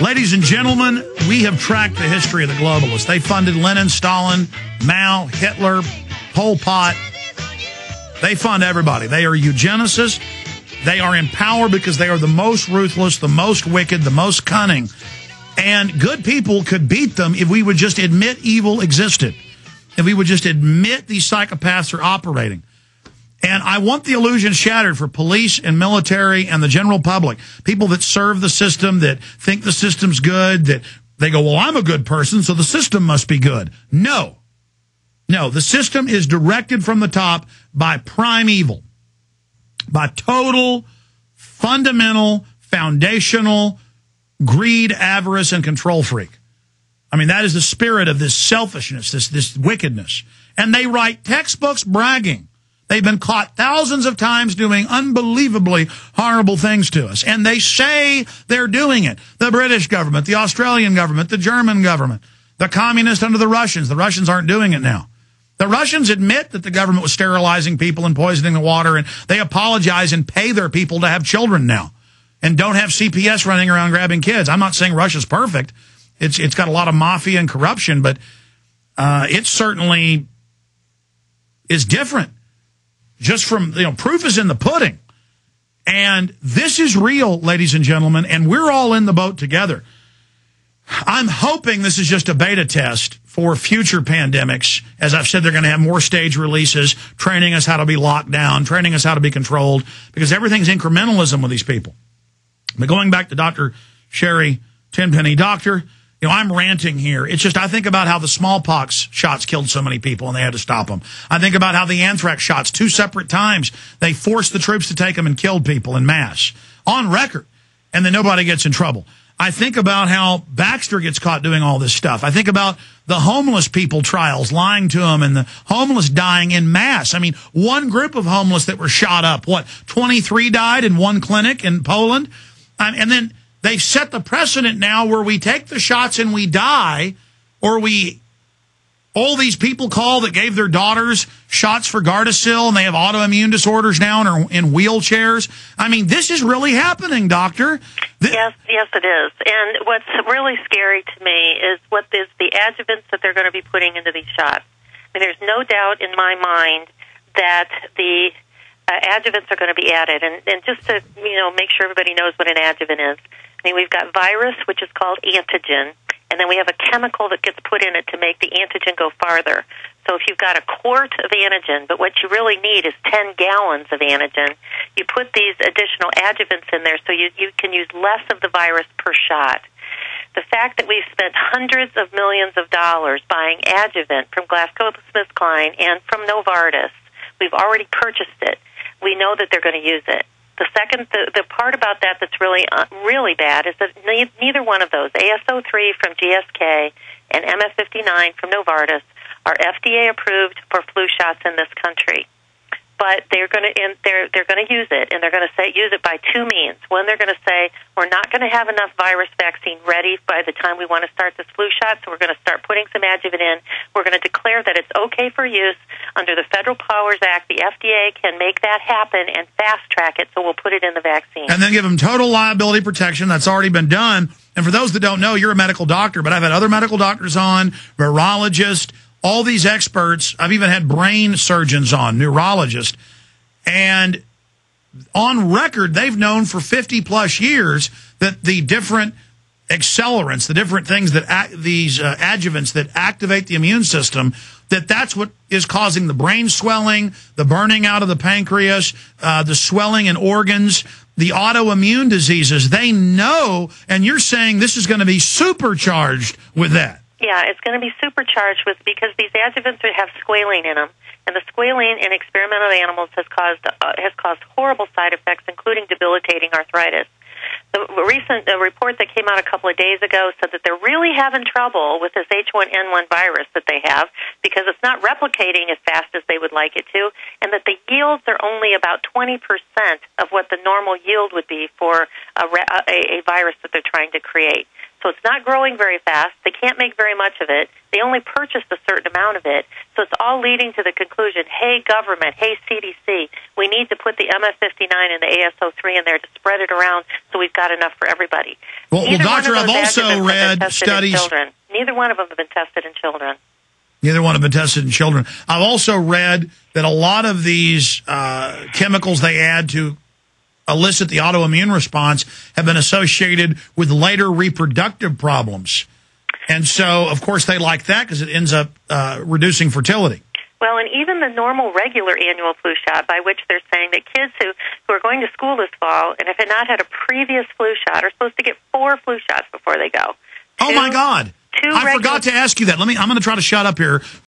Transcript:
Ladies and gentlemen, we have tracked the history of the globalists. They funded Lenin, Stalin, Mao, Hitler, Pol Pot. They fund everybody. They are eugenicists. They are in power because they are the most ruthless, the most wicked, the most cunning. And good people could beat them if we would just admit evil existed. If we would just admit these psychopaths are operating. And I want the illusion shattered for police and military and the general public. People that serve the system, that think the system's good, that they go, well, I'm a good person, so the system must be good. No. No, the system is directed from the top by prime evil. By total, fundamental, foundational greed, avarice, and control freak. I mean, that is the spirit of this selfishness, this wickedness. And they write textbooks bragging. They've been caught thousands of times doing unbelievably horrible things to us. And they say they're doing it. The British government, the Australian government, the German government, the communists under the Russians. The Russians aren't doing it now. The Russians admit that the government was sterilizing people and poisoning the water, and they apologize and pay their people to have children now and don't have CPS running around grabbing kids. I'm not saying Russia's perfect. It's got a lot of mafia and corruption, but it certainly is different. Just from, proof is in the pudding. And this is real, ladies and gentlemen, and we're all in the boat together. I'm hoping this is just a beta test for future pandemics. As I've said, they're going to have more stage releases, training us how to be locked down, training us how to be controlled, because everything's incrementalism with these people. But going back to Dr. Sheri Tenpenny, doctor, I'm ranting here. It's just I think about how the smallpox shots killed so many people and they had to stop them. I think about how the anthrax shots, 2 separate times, they forced the troops to take them and killed people en masse on record, and then nobody gets in trouble. I think about how Baxter gets caught doing all this stuff. I think about the homeless people trials, lying to them, and the homeless dying en masse. I mean, one group of homeless that were shot up, 23 died in one clinic in Poland? And then they've set the precedent now where we take the shots and we die, or all these people call that gave their daughters shots for Gardasil and they have autoimmune disorders now and are in wheelchairs. I mean, this is really happening, doctor. Yes, it is. And what's really scary to me is what is the adjuvants that they're going to be putting into these shots. I mean, there's no doubt in my mind that the adjuvants are going to be added. And just to, make sure everybody knows what an adjuvant is. I mean, we've got virus, which is called antigen, and then we have a chemical that gets put in it to make the antigen go farther. So if you've got a quart of antigen, but what you really need is 10 gallons of antigen, you put these additional adjuvants in there so you can use less of the virus per shot. The fact that we've spent hundreds of millions of dollars buying adjuvant from GlaxoSmithKline and from Novartis, we've already purchased it. We know that they're going to use it. The part about that that's really bad is that neither one of those, AS03 from GSK and MF59 from Novartis, are FDA approved for flu shots in this country. But they're going to use it, and they're going to use it by 2 means. One, they're going to say we're not going to have enough virus vaccine ready by the time we want to start this flu shot, so we're going to start putting some adjuvant in. We're going to declare that it's okay for use under the Federal Powers Act. The FDA can make that happen and fast track it, so we'll put it in the vaccine. And then give them total liability protection. That's already been done. And for those that don't know, you're a medical doctor, but I've had other medical doctors on, virologists, all these experts. I've even had brain surgeons on, neurologists. And on record, they've known for 50-plus years that the different accelerants, the different things that these adjuvants that activate the immune system, that's what is causing the brain swelling, the burning out of the pancreas, the swelling in organs, the autoimmune diseases. They know, and you're saying this is going to be supercharged with that. Yeah, it's going to be supercharged because these adjuvants have squalene in them, and the squalene in experimental animals has caused horrible side effects, including debilitating arthritis. The recent report that came out a couple of days ago said that they're really having trouble with this H1N1 virus that they have because it's not replicating as fast as they would like it to, and that the yields are only about 20% of what the normal yield would be for a virus that they're trying to create. So it's not growing very fast. They can't make very much of it. They only purchased a certain amount of it. So it's all leading to the conclusion, hey, government, hey, CDC, we need to put the MS-59 and the AS03 in there to spread it around so we've got enough for everybody. Well, Doctor, I've also read studies. Neither one of them have been tested in children. Neither one have been tested in children. I've also read that a lot of these chemicals they add to elicit the autoimmune response have been associated with later reproductive problems. And so, of course, they like that because it ends up reducing fertility. Well, and even the normal regular annual flu shot, by which they're saying that kids who are going to school this fall and have not had a previous flu shot are supposed to get 4 flu shots before they go. Oh, my God. I forgot to ask you that. I'm going to try to shut up here.